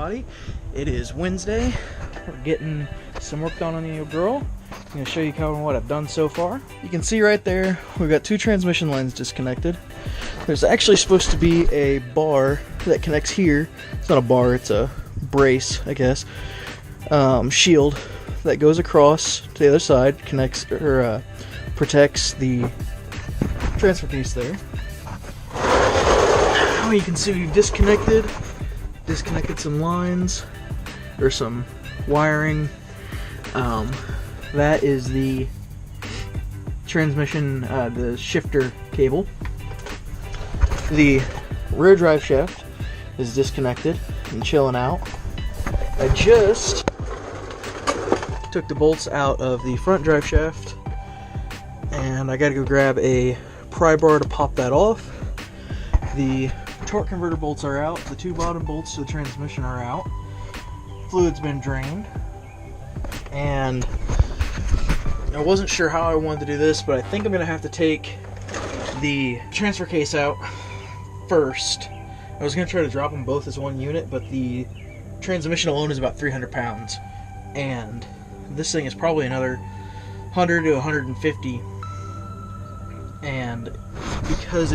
everybody. It is Wednesday. We're getting some work done on the girl. I'm going to show you kind of what I've done so far. You can see right there, we've got two transmission lines disconnected. There's actually supposed to be a bar that connects here. It's not a bar, it's a brace, I guess. Shield that goes across to the other side, connects or protects the transfer case there. You can see we've disconnected some lines or some wiring. That is the transmission, the shifter cable. The rear drive shaft is disconnected and chilling out. I just took the bolts out of the front drive shaft and I gotta go grab a pry bar to pop that off. The torque converter bolts are out. The two bottom bolts to the transmission are out. Fluid's been drained. And I wasn't sure how I wanted to do this, but I think I'm going to have to take the transfer case out first. I was going to try to drop them both as one unit, but the transmission alone is about 300 pounds. And this thing is probably another 100 to 150. And because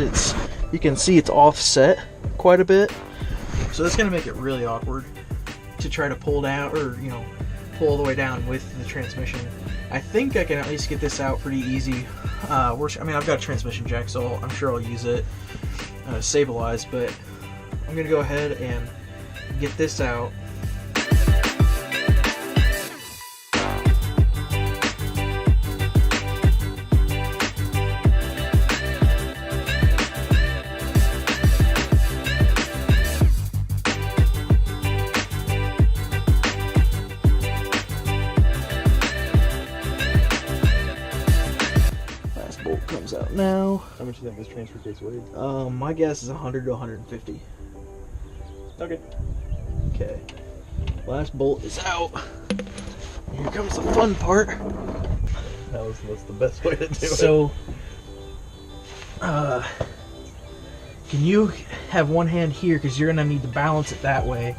you can see it's offset quite a bit, so that's going to make it really awkward to try to pull down, or pull all the way down with the transmission. I think I can at least get this out pretty easy. I mean, I've got a transmission jack, so I'm sure I'll use it to stabilize, but I'm going to go ahead and get this out. Comes out now. How much do you think this transfer case weighs? My guess is 100 to 150. Okay. Okay. Last bolt is out. Here comes the fun part. That's the best way to do it. So, can you have one hand here, because you're gonna need to balance it that way.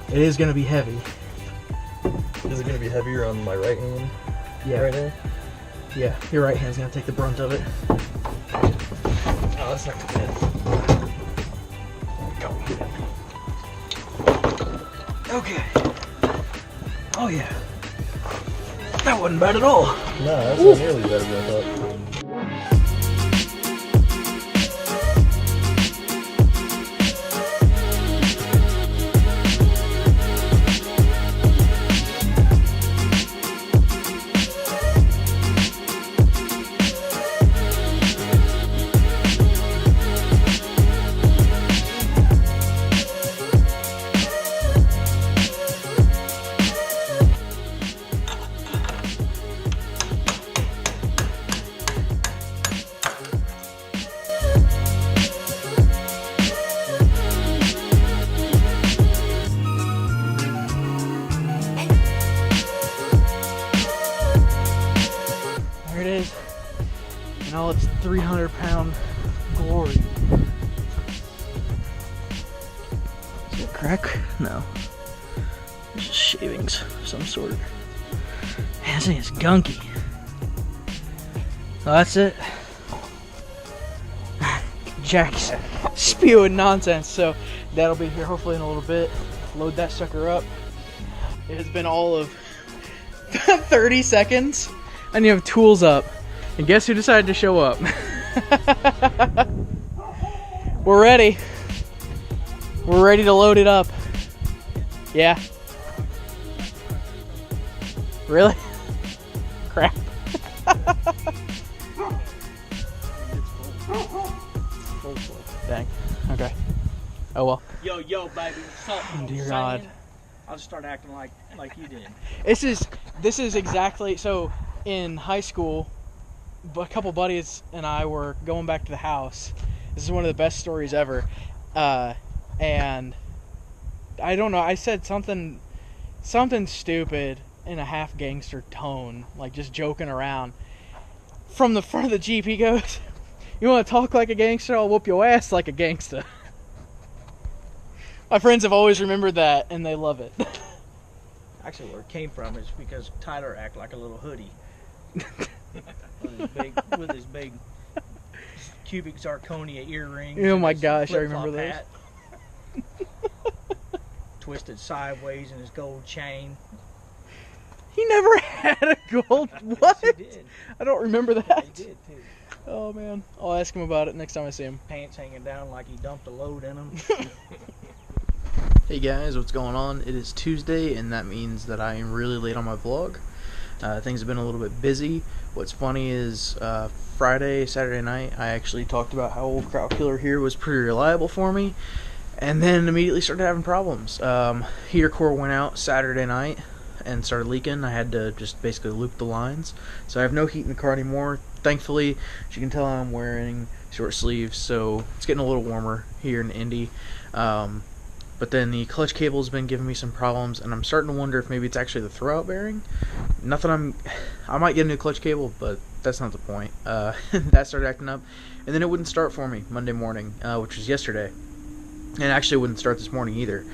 It is gonna be heavy. Is it gonna be heavier on my right hand? Yeah. Right now? Yeah, your right hand's gonna take the brunt of it. Oh, that's not good. Okay. Oh yeah. That wasn't bad at all. No, that's not nearly better than I thought. There it is. In all its 300-pound glory. Is it a crack? No. It's just shavings of some sort. Man, this thing is gunky. So that's it. Jack's spewing nonsense, so that'll be here hopefully in a little bit. Load that sucker up. It has been all of 30 seconds. And you have tools up. And guess who decided to show up? We're ready. We're ready to load it up. Yeah. Really? Crap. Dang. Okay. Oh well. Yo, baby. Oh, dear God. I'll just start acting like you did. This is exactly so. In high school, a couple buddies and I were going back to the house. This is one of the best stories ever. And I don't know, I said something stupid in a half gangster tone, like just joking around. From the front of the Jeep, he goes, "You want to talk like a gangster? I'll whoop your ass like a gangster." My friends have always remembered that, and they love it. Actually, where it came from is because Tyler acted like a little hoodie. with his big cubic zirconia earrings. Oh and my his gosh, I flip-flop remember those. hat. Twisted sideways in his gold chain. He never had a gold. What? Yes, he did. I don't remember Yeah, that. he did too. Oh man, I'll ask him about it next time I see him. Pants hanging down like he dumped a load in them. Hey guys, what's going on? It is Tuesday, and that means that I am really late on my vlog. Things have been a little bit busy. What's funny is Friday, Saturday night, I actually talked about how old Crowd Killer here was pretty reliable for me, and then immediately started having problems. Heater core went out Saturday night and started leaking. I had to just basically loop the lines, so I have no heat in the car anymore. Thankfully, as you can tell, I'm wearing short sleeves, so it's getting a little warmer here in Indy. But then the clutch cable has been giving me some problems, and I'm starting to wonder if maybe it's actually the throwout bearing. I might get a new clutch cable, but that's not the point. That started acting up, and then it wouldn't start for me Monday morning, which was yesterday, and actually it wouldn't start this morning either.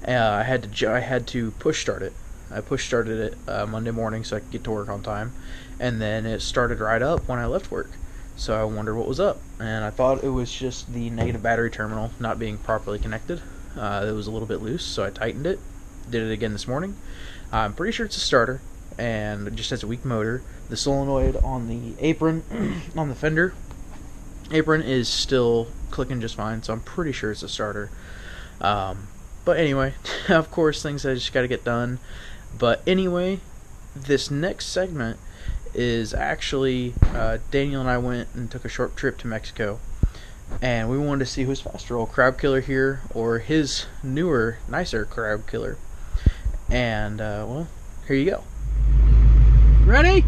I had to push start it. I push started it Monday morning so I could get to work on time, and then it started right up when I left work. So I wondered what was up, and I thought it was just the negative battery terminal not being properly connected. It was a little bit loose, so I tightened it. Did it again this morning. I'm pretty sure it's a starter, and it just has a weak motor. The solenoid on the apron, on the fender apron, is still clicking just fine, so I'm pretty sure it's a starter. But anyway, of course, things I just got to get done. But anyway, this next segment is actually Daniel and I went and took a short trip to Mexico. And we wanted to see who's faster, old Crowd Killer here or his newer, nicer Crowd Killer. And, well, here you go. Ready?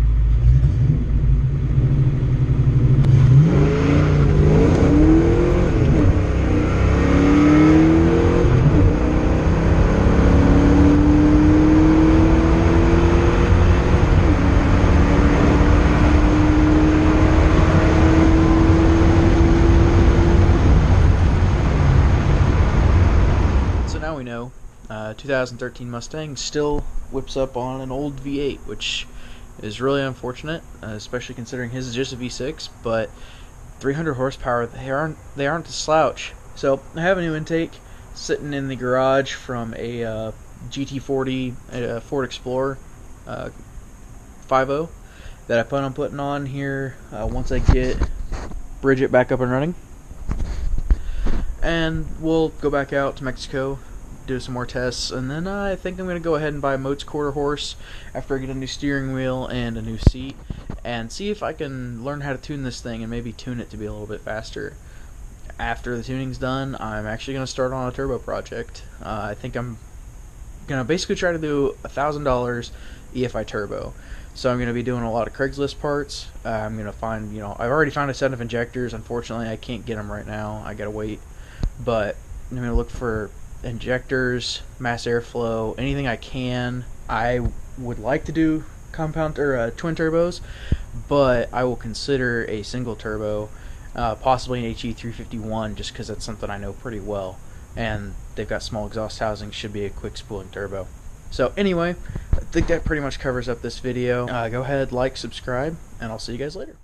So now we know 2013 Mustang still whips up on an old V8, which is really unfortunate, especially considering his is just a V6, but 300 horsepower, they aren't a slouch. So I have a new intake sitting in the garage from a GT40 Ford Explorer 5.0 that I plan on putting on here once I get Bridget back up and running. And we'll go back out to Mexico, do some more tests, and then I think I'm going to go ahead and buy a Moats quarter horse after I get a new steering wheel and a new seat, and see if I can learn how to tune this thing and maybe tune it to be a little bit faster. After the tuning's done, I'm actually going to start on a turbo project. I think I'm going to basically try to do $1,000 EFI turbo. So I'm going to be doing a lot of Craigslist parts. I'm going to find, I've already found a set of injectors. Unfortunately, I can't get them right now. I got to wait. But I'm going to look for injectors, mass airflow, anything I can. I would like to do compound or twin turbos, but I will consider a single turbo, possibly an HE351, just because that's something I know pretty well, and they've got small exhaust housing, should be a quick spooling turbo. So anyway, I think that pretty much covers up this video. Go ahead, like, subscribe, and I'll see you guys later.